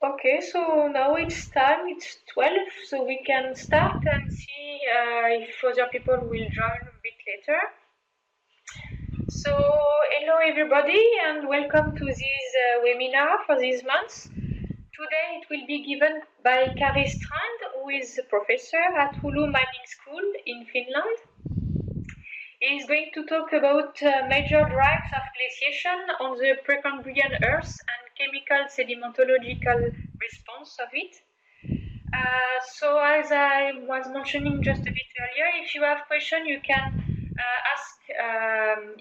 Okay, so now it's time, it's 12, so we can start and see if other people will join a bit later. So, hello everybody and welcome to this webinar for this month. Today it will be given by Kari Strand, who is a professor at Oulu Mining School in Finland. He is going to talk about major drives of glaciation on the Precambrian Earth and chemical sedimentological response of it. So as I was mentioning just a bit earlier, if you have questions, you can ask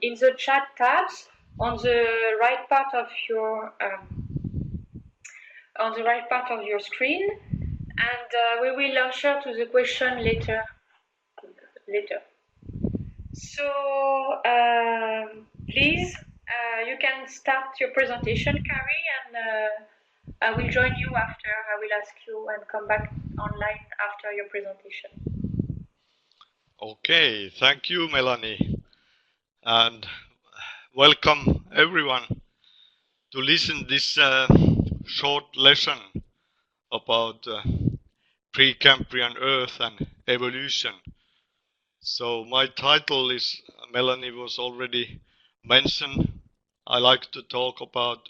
in the chat tabs on the right part of your screen, and we will answer to the question later. So please, you can start your presentation, Kari, and I will join you after. I will ask you and come back online after your presentation. Okay, thank you, Melanie, and welcome everyone to listen this short lesson about Precambrian Earth and evolution. So my title is, Melanie was already mentioned, I like to talk about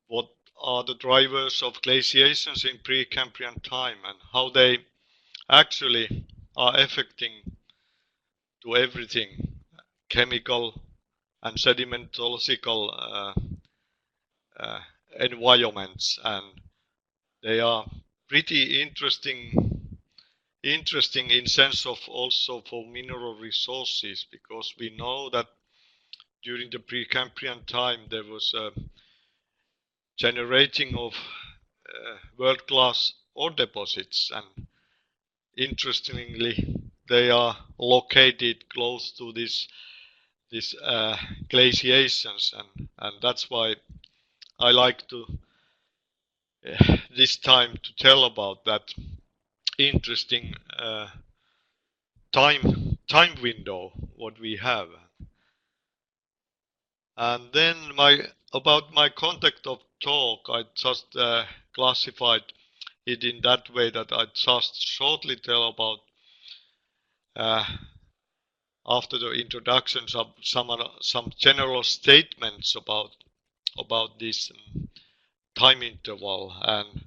what are the drivers of glaciations in Precambrian time and how they actually are affecting to everything, chemical and sedimentological environments, and they are pretty interesting in sense of also for mineral resources, because we know that during the Precambrian time there was a generating of world-class ore deposits, and interestingly they are located close to these glaciations, and that's why I like to this time to tell about that interesting time window what we have. And then about my context of talk, I just classified it in that way that I just shortly tell about after the introduction some general statements about this time interval, and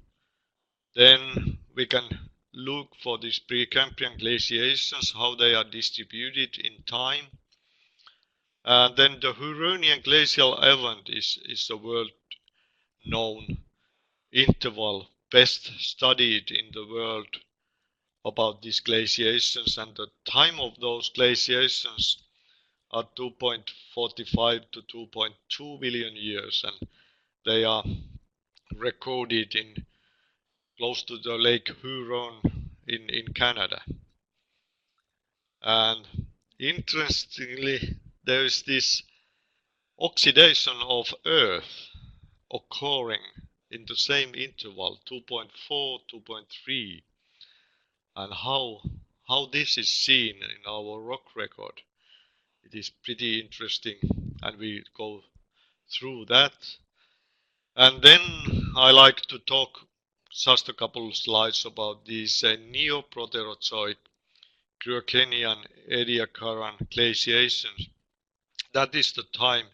then we can look for these Precambrian glaciations, how they are distributed in time. And then the Huronian glacial event is a world-known interval best studied in the world about these glaciations, and the time of those glaciations are 2.45 to 2.2 billion years, and they are recorded in close to the Lake Huron in Canada. And interestingly, there is this oxidation of Earth occurring in the same interval, 2.4, 2.3, and how this is seen in our rock record. It is pretty interesting, and we go through that. And then I like to talk just a couple of slides about these Neoproterozoic Kruikenian Ediacaran glaciations. That is the time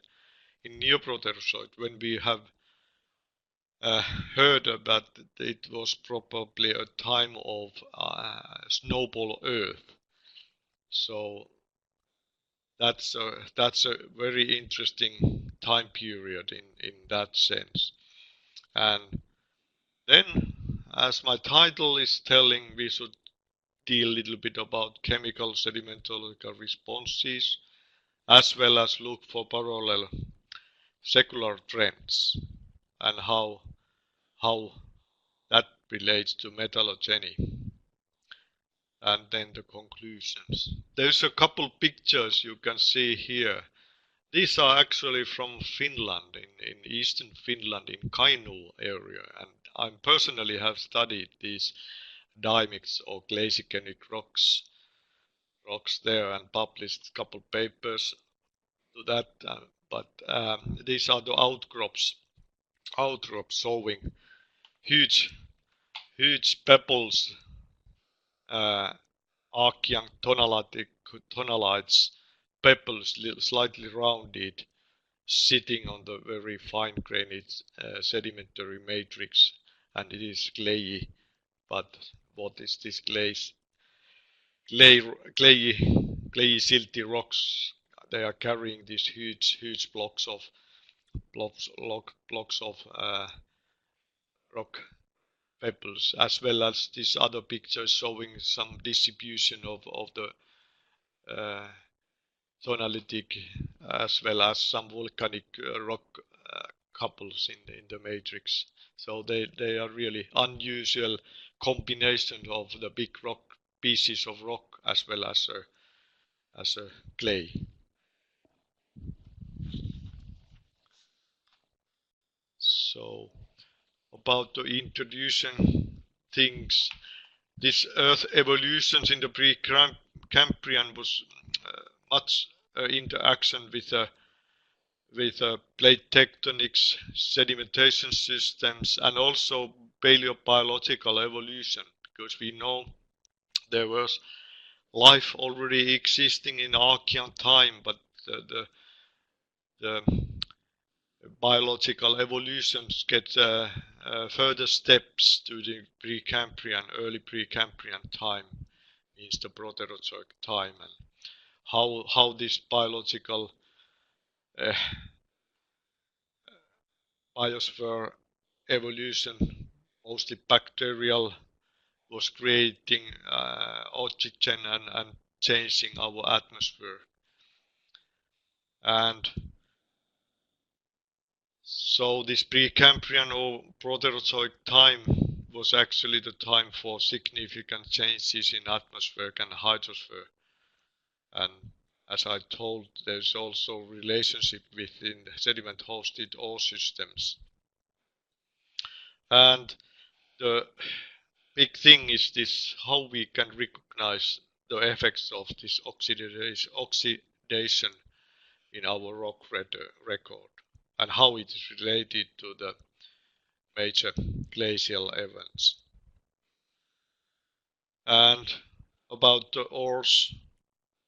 in Neoproterozoic when we have heard that it was probably a time of snowball Earth. So that's a very interesting time period in that sense. And then, as my title is telling, we should deal a little bit about chemical sedimentological responses, as well as look for parallel secular trends and how that relates to metallogeny. And then the conclusions. There's a couple pictures you can see here. These are actually from Finland, in eastern Finland, in Kainuu area, and I personally have studied these dimics or glaciogenic rocks there and published a couple papers to that. But these are the outcrops showing huge pebbles, archean tonalites, pebbles slightly rounded, sitting on the very fine-grained sedimentary matrix, and it is clayey. But what is this clayey, silty rocks? They are carrying these huge blocks of rock pebbles, as well as this other picture showing some distribution of the tonalitic, as well as some volcanic rock couples in the matrix. So they are really unusual combination of the big rock pieces of rock as well as a clay. So about the introduction things, this Earth evolutions in the Precambrian was much interaction with plate tectonics, sedimentation systems, and also paleobiological evolution, because we know there was life already existing in Archean time, but the biological evolutions get further steps to the early Precambrian time, means the Proterozoic time, and how this biological biosphere evolution, mostly bacterial, was creating oxygen and changing our atmosphere. And so this Precambrian or Proterozoic time was actually the time for significant changes in atmosphere and hydrosphere. And as I told, there's also relationship within sediment-hosted ore systems. And the big thing is this, how we can recognize the effects of this oxidation in our rock record, and how it is related to the major glacial events. And about the ores,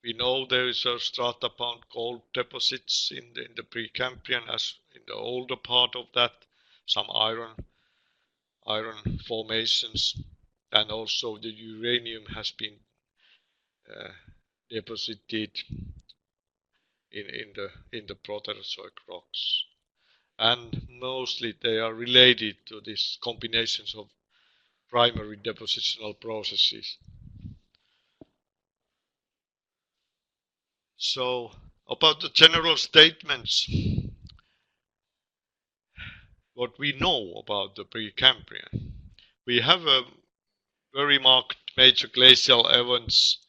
we know there is a strata-bound gold deposits in the Precambrian, as in the older part of that, some iron formations, and also the uranium has been deposited in the Proterozoic rocks, and mostly they are related to these combinations of primary depositional processes. So about the general statements, what we know about the Precambrian, we have a very marked major glacial events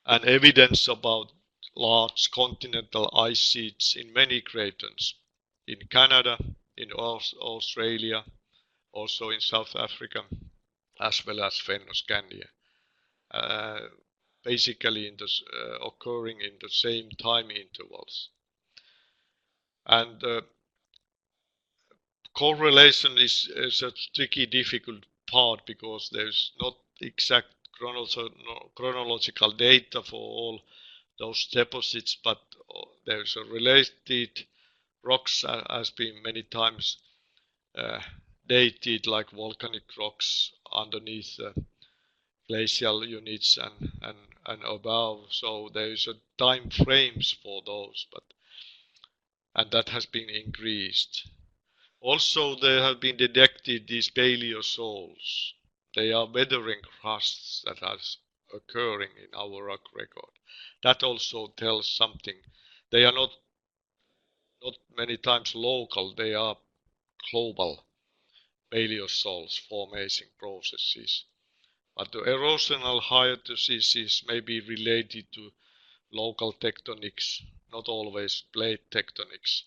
and evidence about large continental ice sheets in many craters, in Canada, in Australia, also in South Africa, as well as Fennoscandia. Basically occurring in the same time intervals. And correlation is a tricky, difficult part, because there's not exact chronological data for all those deposits, but there's a related rocks has been many times dated, like volcanic rocks underneath glacial units and above, so there is a time frames for those, and that has been increased. Also, there have been detected these paleozols. They are weathering crusts that are occurring in our rock record. That also tells something. They are not many times local, they are global paleozols formation processes. But the erosional hypothesis may be related to local tectonics, not always plate tectonics,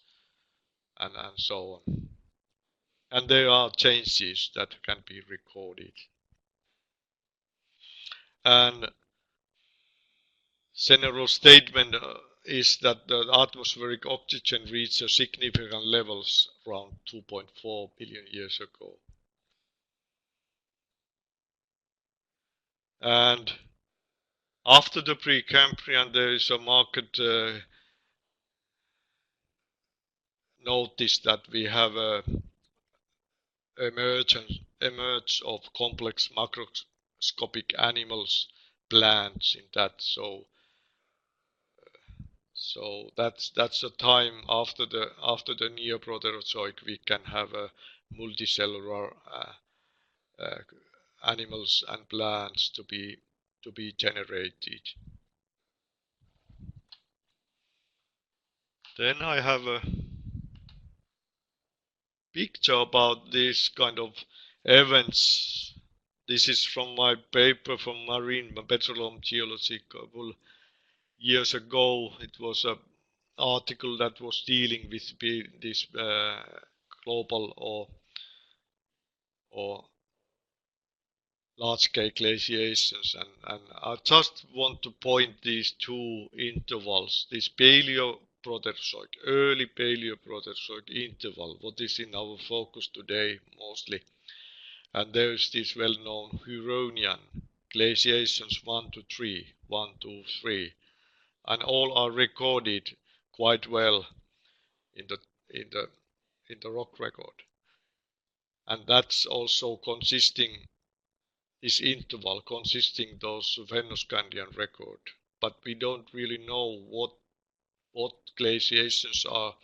and so on. And there are changes that can be recorded. And general statement is that the atmospheric oxygen reached significant levels around 2.4 billion years ago. And after the Precambrian, there is a market notice that we have a emerge of complex macroscopic animals, plants in that. So that's a time after the Neoproterozoic we can have a multicellular animals and plants to be generated. Then I have a picture about this kind of events. This is from my paper from Marine Petroleum Geology a couple years ago. It was an article that was dealing with this global or large-scale glaciations, and I just want to point these two intervals, this Paleoproterozoic, early Paleoproterozoic interval, what is in our focus today mostly, and there is this well-known Huronian glaciations 1 to 3, 1, 2, 3, and all are recorded quite well in the rock record, and that's also consisting. This interval consisting those Fennoscandian record, but we don't really know what glaciations are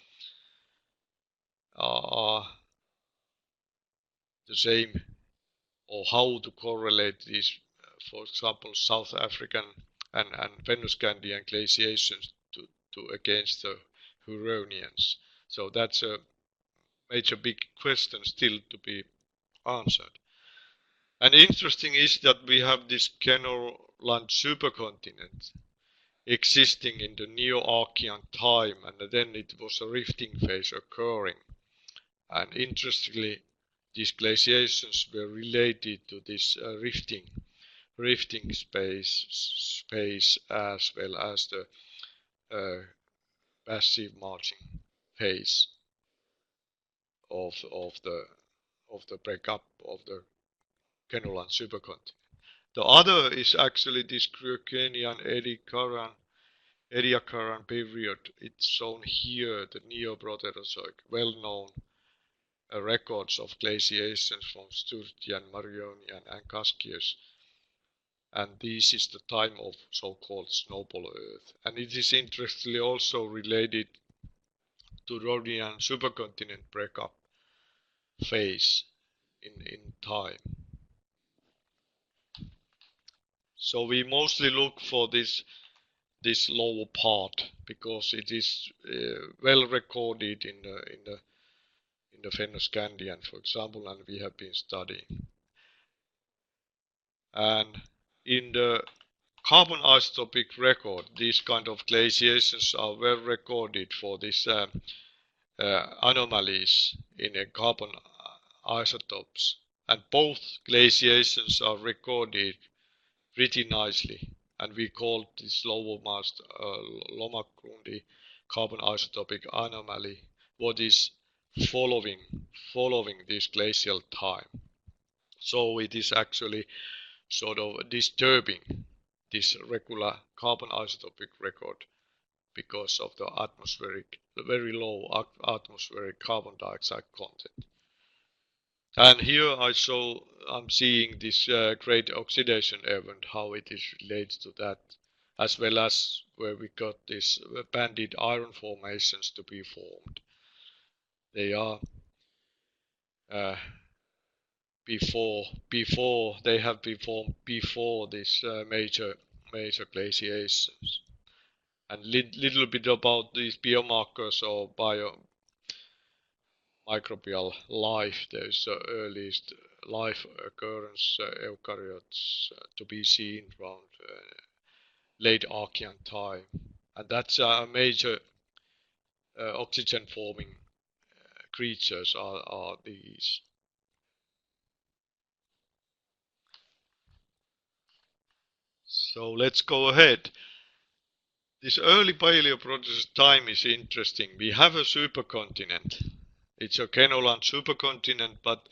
the same, or how to correlate these, for example, South African and Fennoscandian glaciations to against the Huronians. So that's a major big question still to be answered. And interesting is that we have this Kenoland supercontinent existing in the Neo-Archean time, and then it was a rifting phase occurring. And interestingly, these glaciations were related to this rifting space as well as the passive marching phase of the breakup of the Kenoland supercontinent. The other is actually this Kruikenian Ediacaran period. It's shown here, the Neoproterozoic, well-known records of glaciations from Sturtian, Marionian and Casqueous. And this is the time of so-called snowball Earth. And it is interestingly also related to Rhodian supercontinent breakup phase in time. So we mostly look for this lower part because it is well recorded in the Fennoscandian, for example, and we have been studying. And in the carbon isotopic record, these kind of glaciations are well recorded for these anomalies in carbon isotopes, and both glaciations are recorded pretty nicely, and we call this lowermost Lomakrundi carbon isotopic anomaly what is following this glacial time. So it is actually sort of disturbing this regular carbon isotopic record because of the very low atmospheric carbon dioxide content. And here I'm seeing this great oxidation event, how it is related to that, as well as where we got these banded iron formations to be formed. They are before they have been formed before this major glaciations. And little bit about these biomarkers or microbial life. There is the earliest life occurrence eukaryotes to be seen around late Archean time, and that's a major oxygen forming creatures are these. So let's go ahead. This early Paleoproterozoic time is interesting. We have a supercontinent. It's a Kenoland supercontinent, but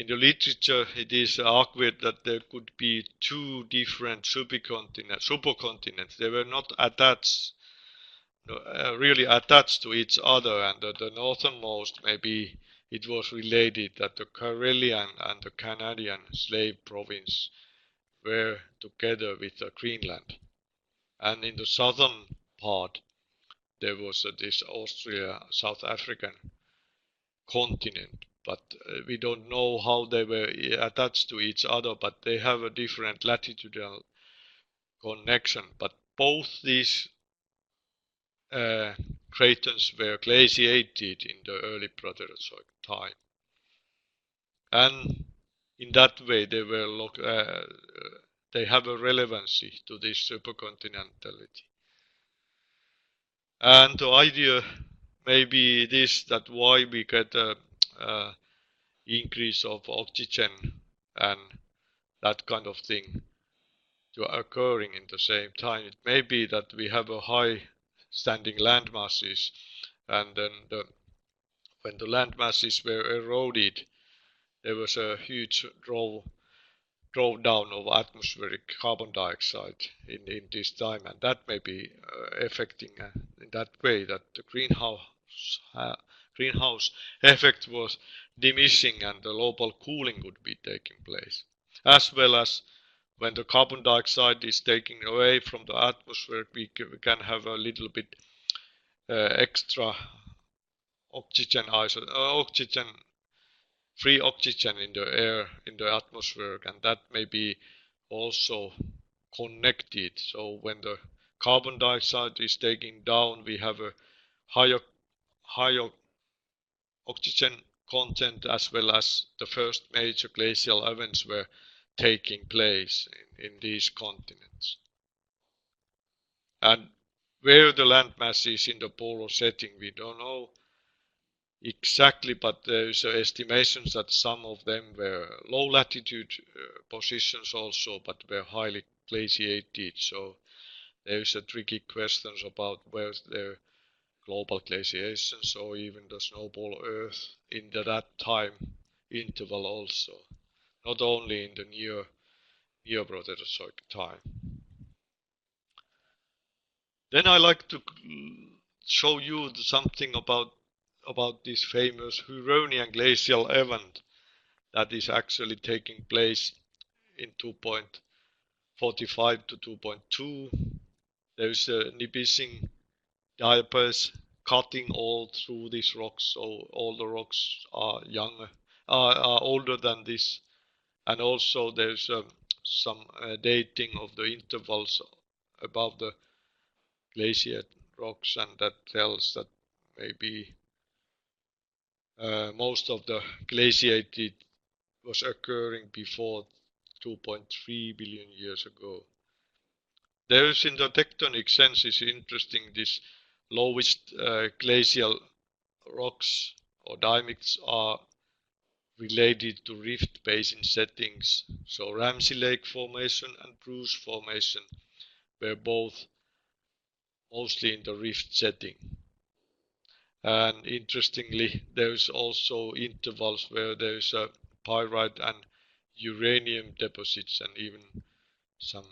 in the literature it is argued that there could be two different supercontinents. They were not attached, really attached to each other, and the northernmost, maybe it was related that the Karelian and the Canadian slave province were together with Greenland. And in the southern part, there was this Australia, South African continent. But we don't know how they were attached to each other, but they have a different latitudinal connection. But both these craters were glaciated in the early Paleozoic time. And in that way, they have a relevancy to this supercontinentality. And the idea may be this, that why we get a increase of oxygen and that kind of thing to occurring in the same time. It may be that we have a high standing land masses, and then when the land masses were eroded, there was a huge drawdown of atmospheric carbon dioxide in this time, and that may be affecting in that way that the greenhouse effect was diminishing and the global cooling would be taking place, as well as when the carbon dioxide is taken away from the atmosphere, we can have a little bit extra free oxygen in the air, in the atmosphere, and that may be also connected. So when the carbon dioxide is taken down, we have a higher oxygen content, as well as the first major glacial events were taking place in these continents. And where the land mass is in the polar setting, we don't know exactly, but there is estimations that some of them were low latitude positions also, but were highly glaciated. So there is a tricky questions about where there global glaciations or even the snowball Earth in that time interval also, not only in the near Paleozoic time. Then I like to show you something about this famous Huronian glacial event that is actually taking place in 2.45 to 2.2. There is a Nibissing diapers cutting all through these rocks, so all the rocks are older than this, and also there's some dating of the intervals above the glaciate rocks, and that tells that maybe most of the glaciated was occurring before 2.3 billion years ago. There is, in the tectonic sense, is interesting, this lowest glacial rocks or dymicts are related to rift basin settings. So Ramsey Lake Formation and Bruce Formation were both mostly in the rift setting. And interestingly, there's also intervals where there's a pyrite and uranium deposits, and even some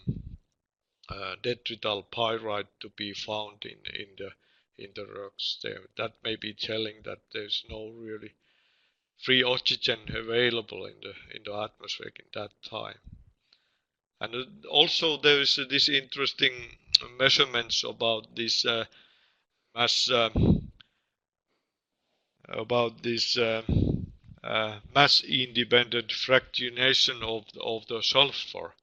detrital pyrite to be found in the rocks there. That may be telling that there's no really free oxygen available in the atmosphere in that time. And also there is this interesting measurements about this mass mass-independent fractionation of the sulfur.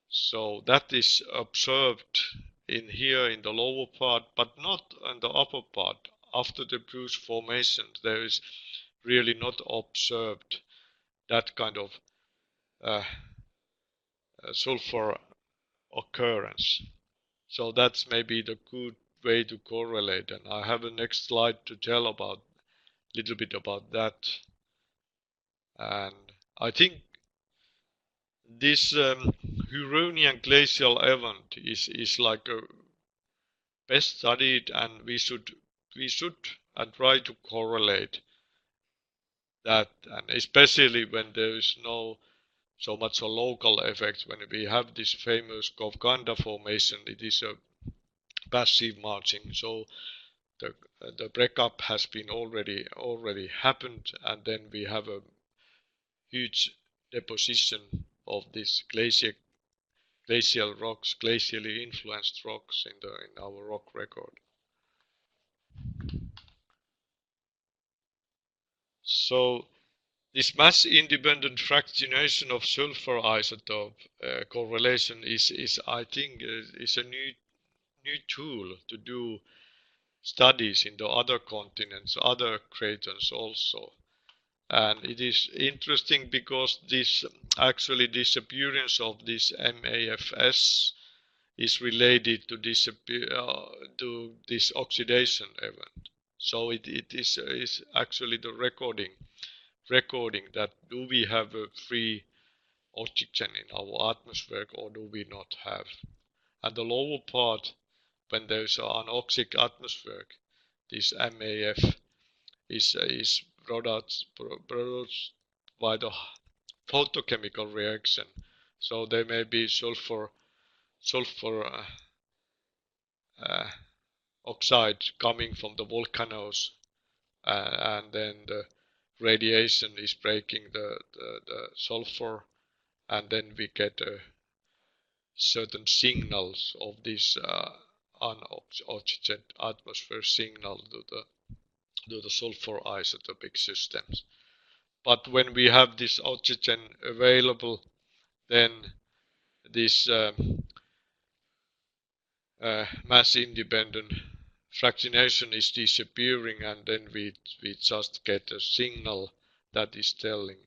So that is observed in here in the lower part, but not in the upper part. After the Bruce Formation, there is really not observed that kind of sulfur occurrence. So that's maybe the good way to correlate, and I have a next slide to tell about little bit about that. And I think this Huronian glacial event is like a best studied, and we should and try to correlate that, and especially when there is no so much a local effect. When we have this famous Govganda formation, it is a passive marching, so the breakup has been already happened, and then we have a huge deposition of this glacial rocks, glacially influenced rocks in our rock record. So this mass independent fractionation of sulfur isotope correlation is I think is a new tool to do studies in the other continents, other craters also. And it is interesting because this actually disappearance of this MAFS is related to this oxidation event. So it is actually the recording that do we have a free oxygen in our atmosphere or do we not have. And the lower part, when there is an anoxic atmosphere, this MAF is produced by the photochemical reaction. So there may be sulfur oxide coming from the volcanoes, and then the radiation is breaking the sulfur, and then we get certain signals of this unoxygenated atmosphere signal to the sulfur isotopic systems. But when we have this oxygen available, then this mass independent fractionation is disappearing, and then we just get a signal that is telling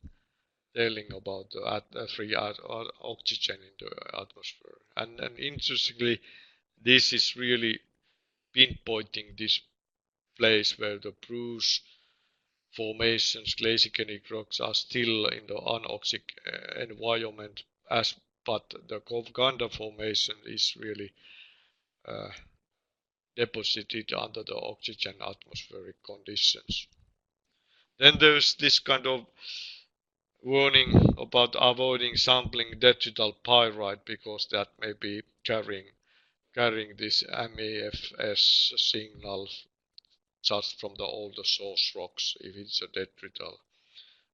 about the free oxygen in the atmosphere. And interestingly, this is really pinpointing this place where the Bruce formations, glaciogenic rocks, are still in the anoxic environment, but the Govganda formation is really deposited under the oxygen atmospheric conditions. Then there's this kind of warning about avoiding sampling digital pyrite because that may be carrying this MAFS signal just from the older source rocks if it's a detrital.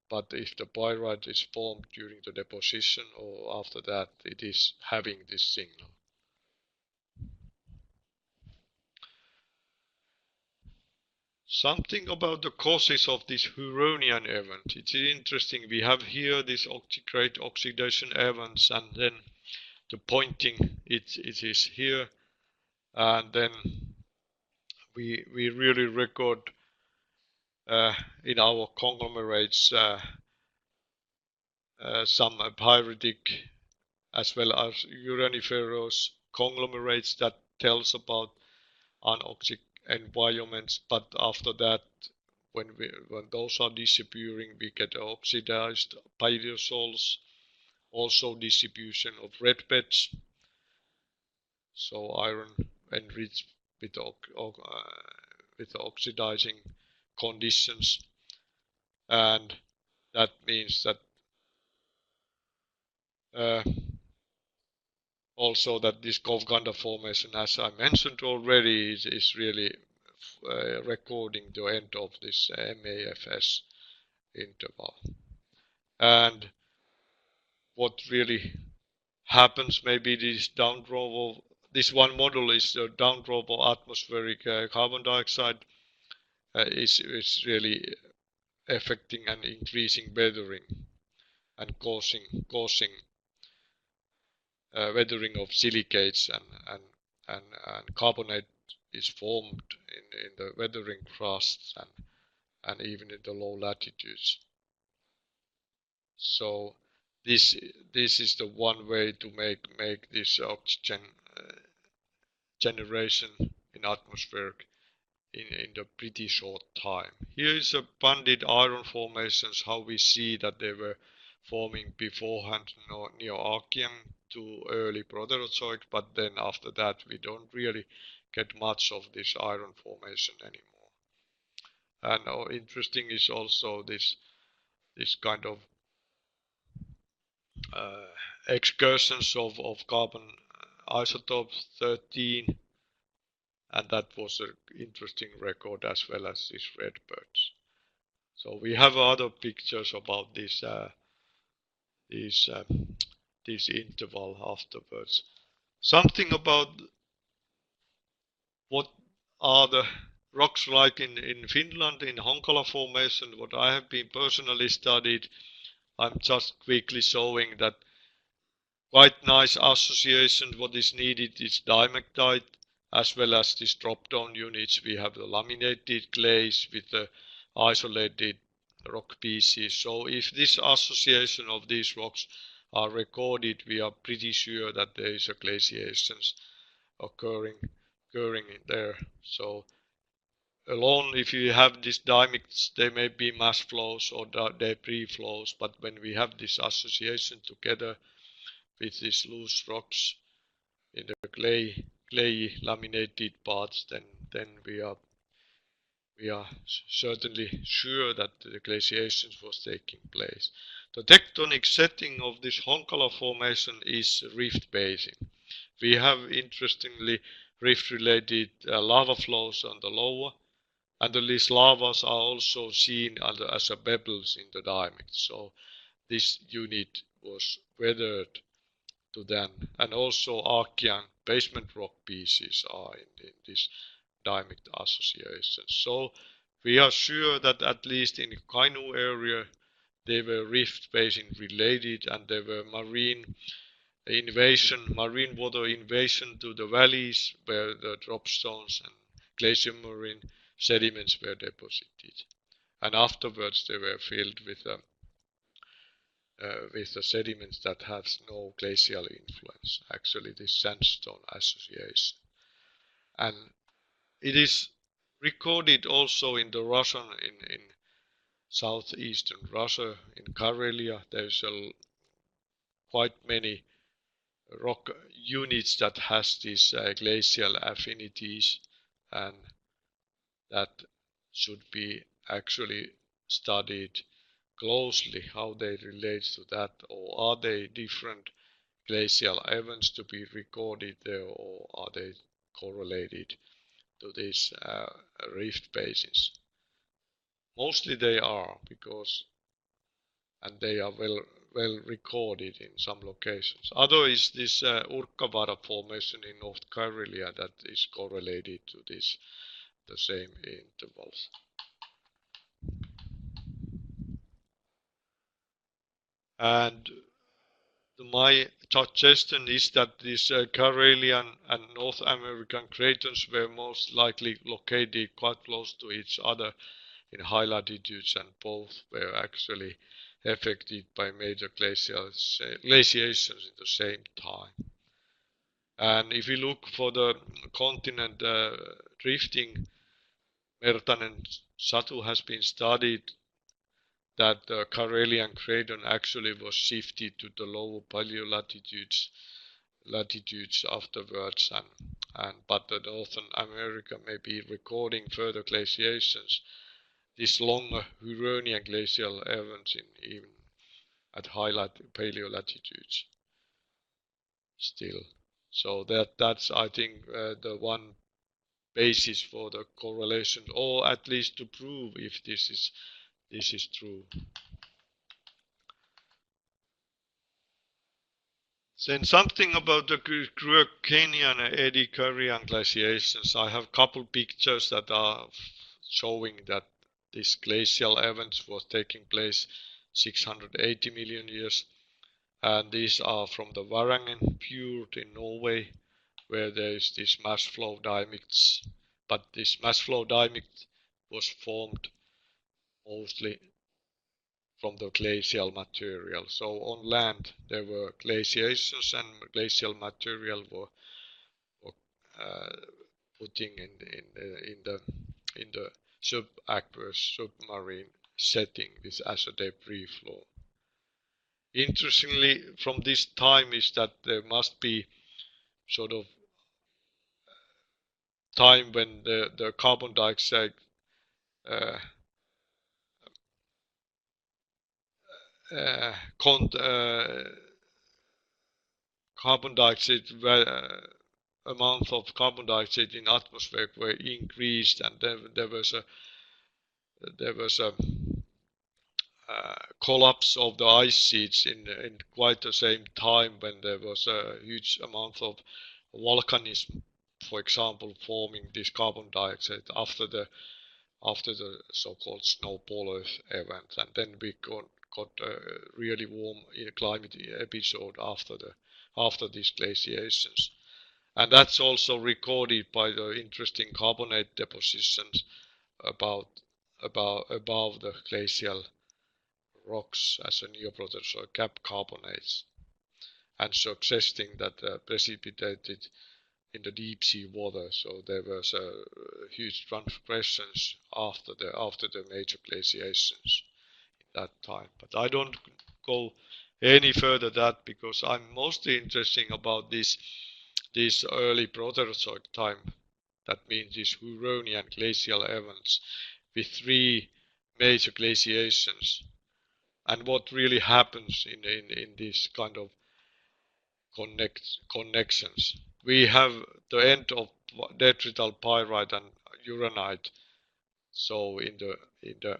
But if the pyrite is formed during the deposition or after that, it is having this signal. Something about the causes of this Huronian event. It's interesting. We have here this great oxidation events, and then the pointing it is here, and then we really record in our conglomerates some pyritic as well as uraniferous conglomerates that tells about anoxic environments, but after that, when those are disappearing, we get oxidized paleozols, also distribution of red beds, so iron enriched with oxidizing conditions, and that means that also that this Govganda formation, as I mentioned already, is really recording the end of this MAFS interval. And what really happens, maybe this one model is the downdrop of atmospheric carbon dioxide is really affecting and increasing weathering and causing weathering of silicates, and carbonate is formed in the weathering crusts and even in the low latitudes. So this is the one way to make this oxygen generation in atmosphere in the pretty short time. Here is a banded iron formations, how we see that they were forming beforehand Neo-Archean to early Proterozoic, but then after that we don't really get much of this iron formation anymore. And interesting is also this this kind of excursions of carbon isotopes 13, and that was an interesting record as well as these redbirds. So we have other pictures about this interval afterwards. Something about what are the rocks like in Finland, in Honkala Formation, what I have been personally studied. I'm just quickly showing that quite nice association. What is needed is dimectite as well as these drop-down units. We have the laminated clays with the isolated rock pieces. So if this association of these rocks are recorded, we are pretty sure that there is a glaciations occurring in there. So alone, if you have these dimicts, they may be mass flows or debris flows, but when we have this association together with these loose rocks in the clayey laminated parts, then we are certainly sure that the glaciations was taking place. The tectonic setting of this Honkala Formation is rift basin. We have interestingly rift-related lava flows on the lower, and these lavas are also seen as pebbles in the diamond. So this unit was weathered to them, and also Archean basement rock pieces are in this diamond association. So we are sure that at least in Kainuu area they were rift basin related, and there were marine water invasion to the valleys where the dropstones and glacial marine sediments were deposited, and afterwards they were filled with the sediments that have no glacial influence, actually this sandstone association. And it is recorded also in the Russian, in southeastern Russia, in Karelia, there's quite many rock units that has these glacial affinities, and that should be actually studied closely how they relate to that, or are they different glacial events to be recorded there, or are they correlated to these rift basins? Mostly they are, because and they are well recorded in some locations. Other is this Urkkavaara formation in North Karelia that is correlated to this the same intervals. And my suggestion is that these Karelian and North American craters were most likely located quite close to each other in high latitudes, and both were actually affected by major glaciations at the same time. And if you look for the continent drifting, Mertan and Satu has been studied that the Karelian craton actually was shifted to the lower paleolatitudes afterwards, but the Northern America may be recording further glaciations, these longer Huronian glacial events even at high paleolatitudes still. So that's I think the one basis for the correlation, or at least to prove if this is true. Then something about the Grökenian and Eddy-Karian glaciations. I have a couple pictures that are showing that this glacial event was taking place 680 million years, and these are from the Varangen Fjord in Norway, where there is this mass flow dimicts, but this mass flow dimict was formed mostly from the glacial material. So on land there were glaciations, and glacial material were putting in the subaqueous submarine setting this as a debris flow. Interestingly, from this time is that there must be sort of time when the carbon dioxide carbon dioxide amount of carbon dioxide in atmosphere were increased, and there was a collapse of the ice sheets in quite the same time, when there was a huge amount of volcanism, for example, forming this carbon dioxide after the so-called snowball event, and then we got a really warm climate episode after these glaciations. And that's also recorded by the interesting carbonate depositions above the glacial rocks as a Neoproterozoic cap carbonates, and suggesting that precipitated in the deep sea water. So there was a huge transgressions after the major glaciations in that time. But I don't go any further that, because I'm mostly interested about this early Proterozoic time. That means these Huronian glacial events with 3 major glaciations, and what really happens in this kind of connections. We have the end of detrital pyrite and uranite. So in the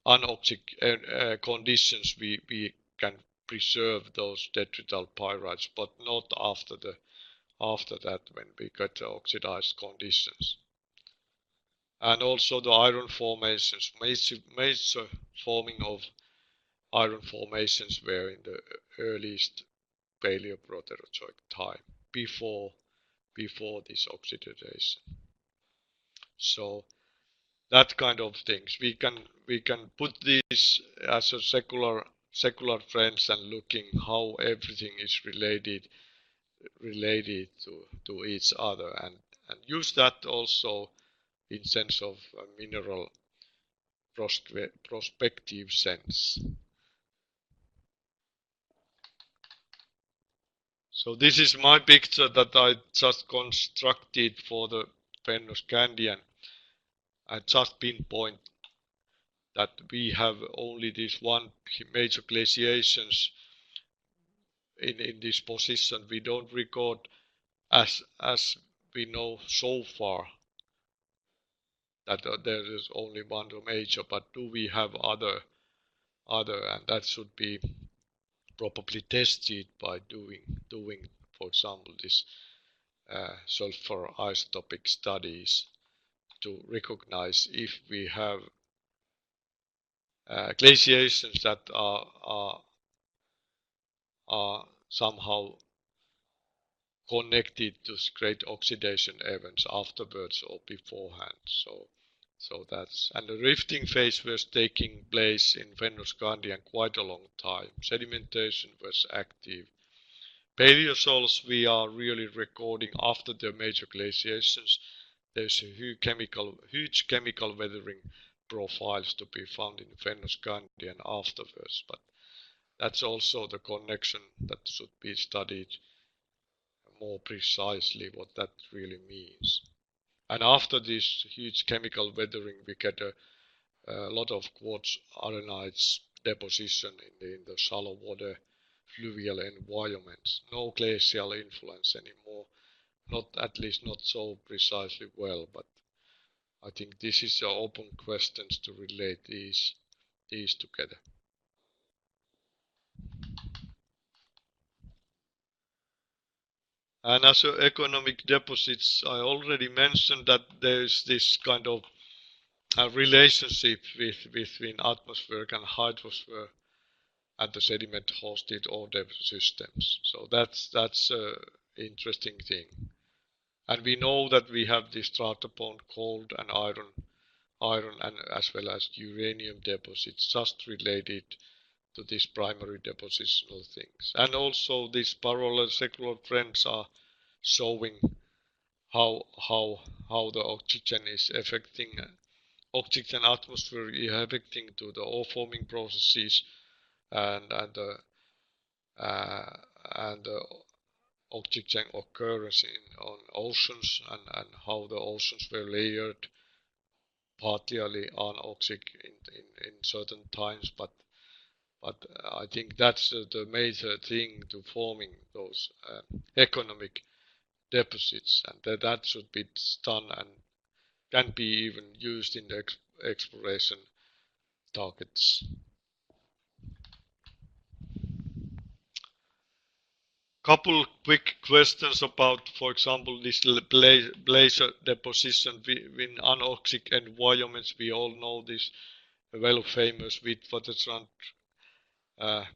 anoxic conditions, we can preserve those detrital pyrites, but not after that, when we get the oxidized conditions. And also the iron formations, major forming of iron formations were in the earliest Paleoproterozoic time, before this oxidation. So that kind of things, we can put this as a secular trends, and looking how everything is related to each other, and use that also in sense of a mineral prospective sense. So this is my picture that I just constructed for the Fennoscandian. I just pinpoint that we have only this one major glaciations in this position. We don't record, as we know so far, that there is only one major, but do we have other, and that should be probably tested by doing, for example, this sulfur isotopic studies, to recognize if we have glaciations that are somehow connected to great oxidation events afterwards or beforehand. So that's, and the rifting phase was taking place in Fennoscandian quite a long time. Sedimentation was active. Paleosols we are really recording after the major glaciations. There's a huge chemical weathering profiles to be found in Fennoscandian afterwards, but that's also the connection that should be studied more precisely, what that really means. And after this huge chemical weathering, we get a lot of quartz arenites deposition in the shallow water fluvial environments. No glacial influence anymore, at least not so precisely well, but I think this is an open questions to relate these together. And as economic deposits, I already mentioned that there is this kind of relationship between atmospheric and hydrosphere and the sediment hosted order systems. So that's an interesting thing. And we know that we have this strata-bound coal and iron and as well as uranium deposits, just related to these primary depositional things. And also these parallel secular trends are showing how the oxygen is affecting, oxygen atmosphere is affecting to the ore forming processes, and the oxygen occurrence on oceans, and how the oceans were layered partly anoxic in certain times, but But I think that's the major thing to forming those economic deposits, and that should be done and can be even used in the exploration targets. Couple quick questions about, for example, this glacier deposition in anoxic environments. We all know this well famous Witwatersrand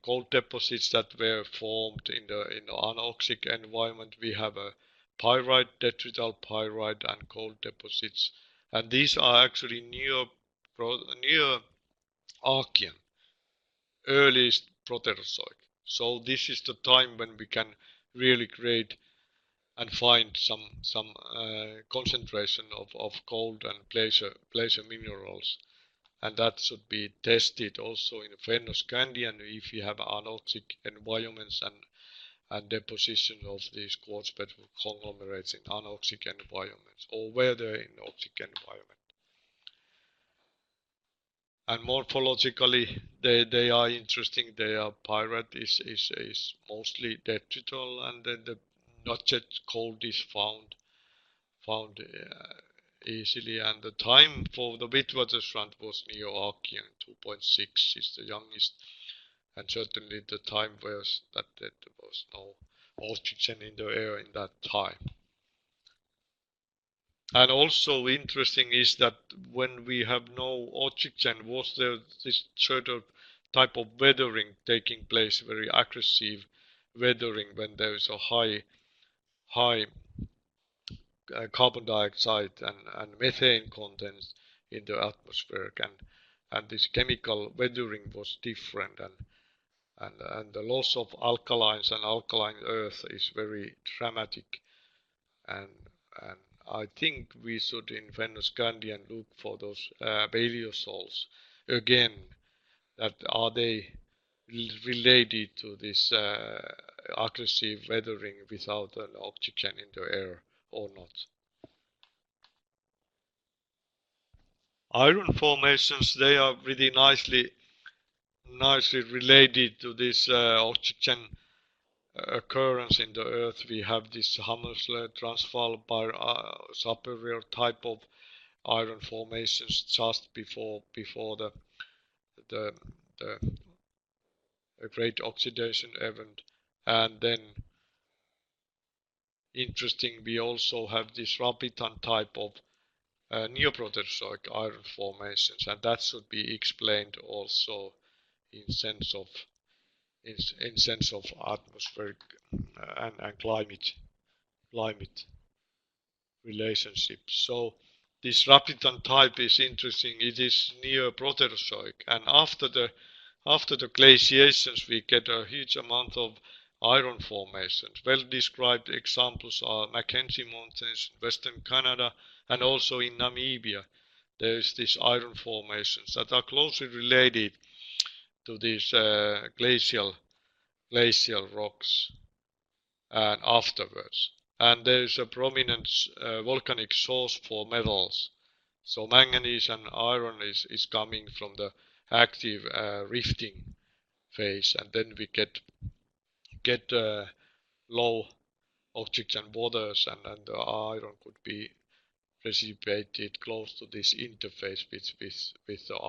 gold deposits that were formed in the anoxic environment. We have a pyrite, detrital pyrite, and gold deposits, and these are actually near Archean, earliest Proterozoic. So this is the time when we can really create and find some concentration of gold and glacier minerals, and that should be tested also in Fennoscandian if you have anoxic environments and deposition of these quartz bed conglomerates in anoxic environments, or where they're in oxic environment. And morphologically they are interesting. They are pyrite is mostly detrital, and then the notched gold is found easily, and the time for the Witwatersrand was Neo-Archean. 2.6 is the youngest, and certainly the time was that there was no oxygen in the air in that time. And also interesting is that when we have no oxygen, was there this sort of type of weathering taking place, very aggressive weathering when there is a high carbon dioxide and methane contents in the atmosphere, and this chemical weathering was different, and the loss of alkalines and alkaline earth is very dramatic, and I think we should in Fennoscandian look for those Paleozoics again, that are they related to this aggressive weathering without an oxygen in the air or not. Iron formations, they are really nicely related to this oxygen occurrence in the earth. We have this Hammersleigh Transvaal superior type of iron formations just before the great oxidation event, and then interesting, we also have this Rapitan type of Neoproterozoic iron formations, and that should be explained also in sense of atmospheric and climate relationships. So this Rapitan type is interesting. It is Neoproterozoic, and after the glaciations we get a huge amount of iron formations. Well described examples are Mackenzie Mountains in Western Canada, and also in Namibia there is these iron formations that are closely related to these glacial rocks and afterwards. And there is a prominent volcanic source for metals. So manganese and iron is coming from the active rifting phase, and then we get low oxygen waters, and the iron could be precipitated close to this interface with the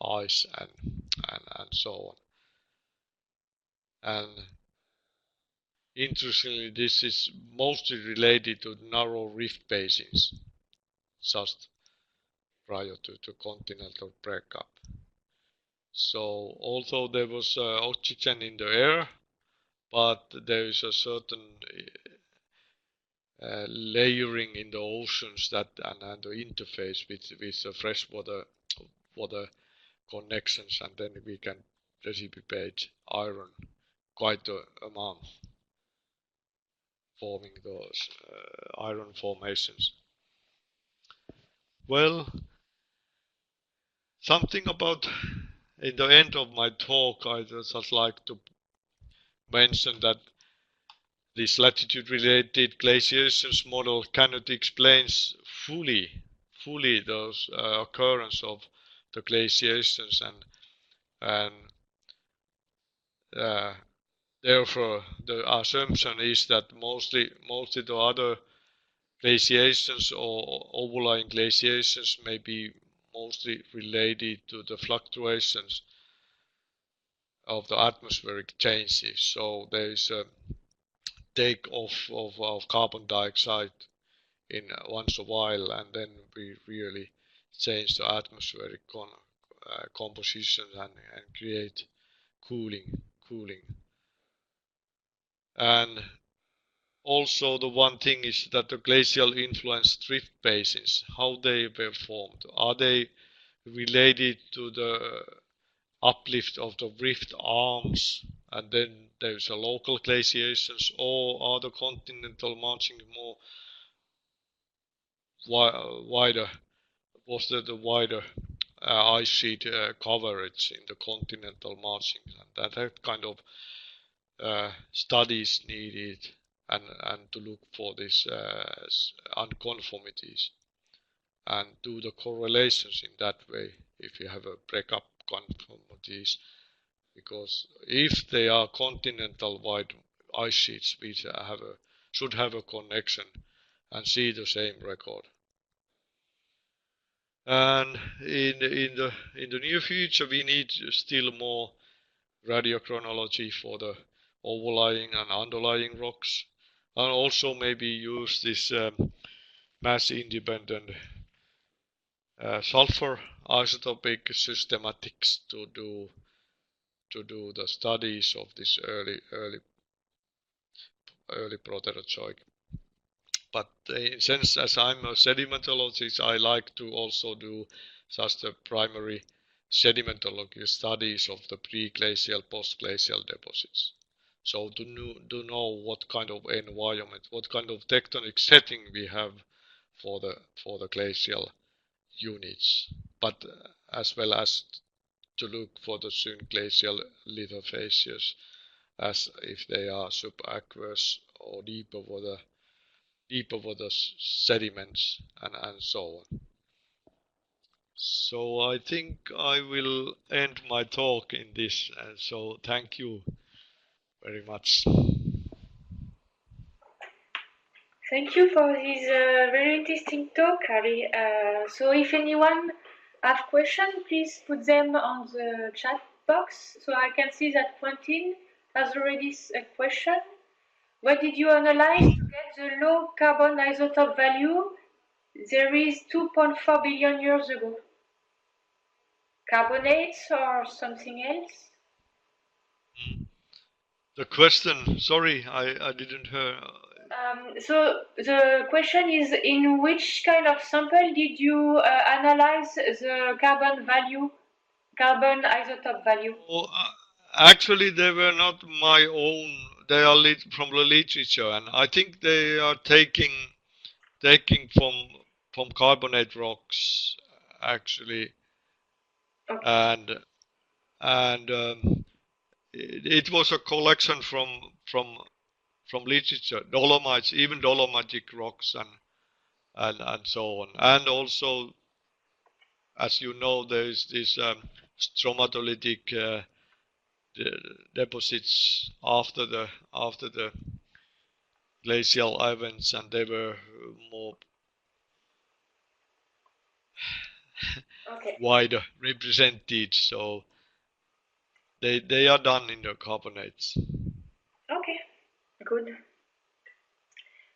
ice and so on. And interestingly, this is mostly related to narrow rift basins just prior to continental breakup. So although there was oxygen in the air, but there is a certain layering in the oceans that and the interface with the freshwater connections, and then we can precipitate iron quite a amount, forming those iron formations. Well, something about in the end of my talk, I just like to mention that this latitude-related glaciations model cannot explain fully those occurrence of the glaciations, and therefore the assumption is that mostly the other glaciations or overlying glaciations may be mostly related to the fluctuations of the atmospheric changes. So there is a take off of carbon dioxide in once a while, and then we really change the atmospheric composition and create cooling. And also the one thing is that the glacial influenced drift basins, how they were formed. Are they related to the uplift of the rift arms, and then there's a local glaciations, or are the continental margin more wider? Was there the wider ice sheet coverage in the continental margins, and that kind of studies needed, and to look for these unconformities and do the correlations in that way if you have a breakup conformities, because if they are continental wide ice sheets, we should have a connection and see the same record. And in the near future we need still more radiochronology for the overlying and underlying rocks, and also maybe use this mass independent sulfur isotopic systematics to do the studies of this early Proterozoic. But since as I'm a sedimentologist, I like to also do just the primary sedimentology studies of the pre-glacial, post-glacial deposits. So to know what kind of environment, what kind of tectonic setting we have for the glacial units, but as well as to look for the synglacial lithophases, as if they are subaqueous or deeper water sediments, and so on. So I think I will end my talk in this, and so thank you very much. Thank you for this very interesting talk, Kari. So if anyone have questions, please put them on the chat box. So I can see that Quentin has already a question. What did you analyze to get the low carbon isotope value there is 2.4 billion years ago? Carbonates or something else? The question, sorry, I didn't hear. So the question is, in which kind of sample did you analyze the carbon isotope value? Oh, actually, they were not my own. They are from the literature, and I think they are taking from carbonate rocks, actually. Okay. And it was a collection from literature, dolomites, even dolomitic rocks, and so on. And also, as you know, there is this stromatolitic deposits after the glacial events, and they were more wider represented, so they are done in the carbonates. Okay, good.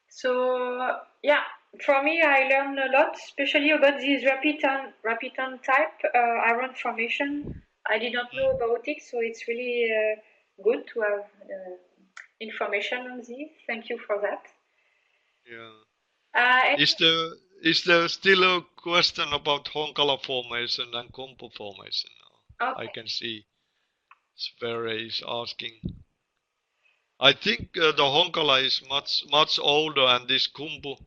So yeah, for me, I learned a lot, especially about this Rapitan type iron formation. I did not know about it, so it's really good to have information on this. Thank you for that. Yeah. Is there still a question about Honkala formation and Kumpu formation now? Okay. I can see Sverre is asking. I think the Honkala is much older, and this Kumpu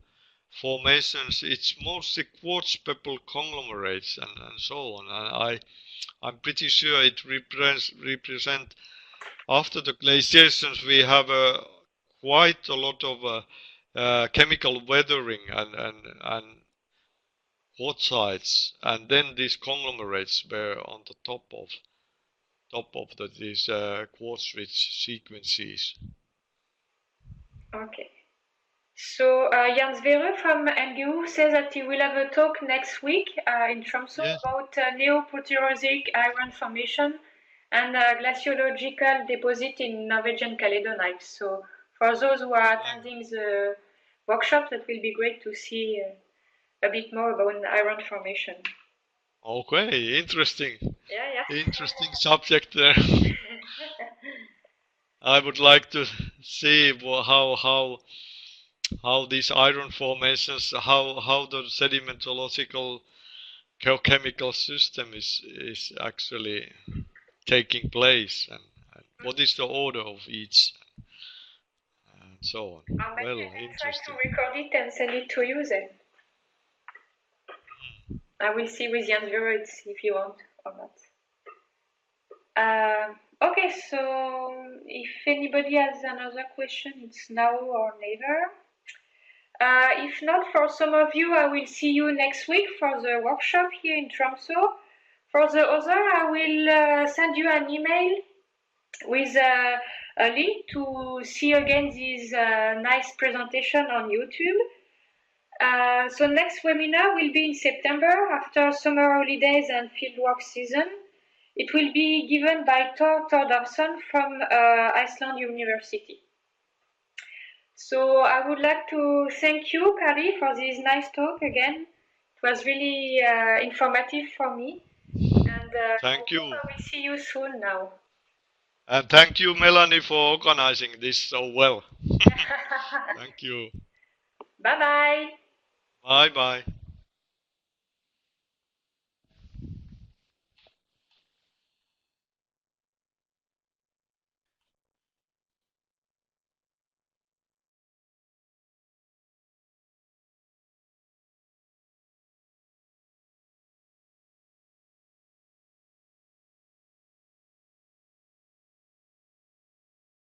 formations, it's mostly quartz pebble conglomerates and so on. And I'm pretty sure it represent after the glaciations we have quite a lot of chemical weathering and quartzites, and then these conglomerates were on the top of. top of these quartz-rich sequences. Okay. So Jan Sverre from NGU says that he will have a talk next week in Tromsø about Neo-Paleozoic iron formation and glaciological deposit in Norwegian Caledonite. So for those who are attending the workshop, that will be great to see a bit more about iron formation. Okay, interesting. Yeah. Interesting subject there. I would like to see how these iron formations, how the sedimentological geochemical system is actually taking place, and what is the order of each, and so on. Maybe Well, I can interesting. try to record it and send it to you then. I will see with Jan Sverre if you want or not. Okay, so if anybody has another question, it's now or never. If not, for some of you, I will see you next week for the workshop here in Tromsø. For the other, I will send you an email with a link to see again this nice presentation on YouTube. So next webinar will be in September after summer holidays and fieldwork season. It will be given by Thor Thordarson from Iceland University. So I would like to thank you, Kari, for this nice talk again. It was really informative for me. And Thank you. I will see you soon now. And thank you, Melanie, for organizing this so well. Thank you. Bye-bye. Bye-bye.